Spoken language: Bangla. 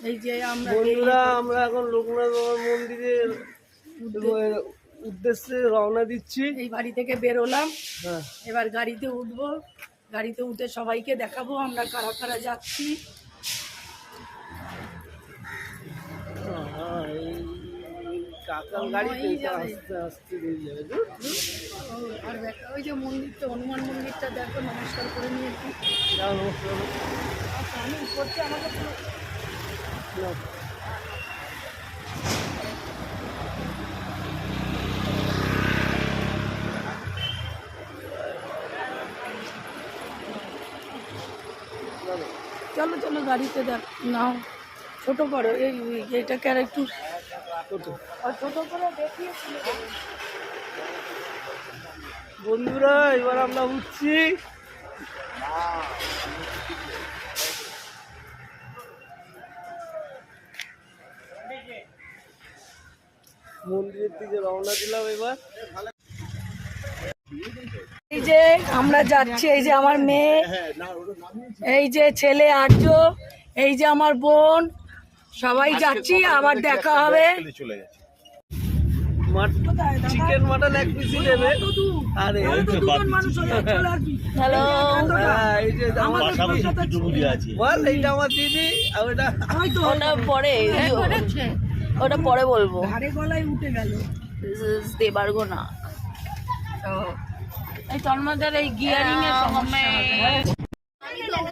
এই যে বন্ধুরা আমরা এখন লোকনাথ বাবার মন্দিরের উদ্দেশ্যে রওনা দিচ্ছি। এই বাড়ি থেকে বেরোলাম, হ্যাঁ, এবার গাড়িতে উঠবো। গাড়িতে উঠে সবাইকে দেখাবো আমরা কারা কারা যাচ্ছি। কাকার গাড়িতে আস্তে আস্তে বেরিয়ে যাবে। আর ওই যে মন্দিরটা, হনুমান মন্দিরটা দেখো, নমস্কার করে নিয়েছি। আচ্ছা, আমি করছি আমাকে চলো চলো গাড়িতে দেখ নাও, ছোট করো এইটাকে আর একটু ছোট করে দেখিয়ে। বন্ধুরা এবার আমরা উঠছি। মন্দিরের দিকে রওনা দিলাম এবার। এই যে আমরা যাচ্ছি, এই যে আমার মেয়ে, এই যে ছেলে আর্য, এই যে আমার বোন, সবাই যাচ্ছি। আবার দেখা হবে। চিকেন মাটন এক পিসি দেবে। আরে হ্যালো, এই যে বল, এইটা আমার দিদি, আর ওটা ওটা পরে, ওটা পরে বলবো। আরে গলায় উঠে গেল, দেবার্গো না, এই তন্ময়দার এই গিয়ারিং এর সমস্যা।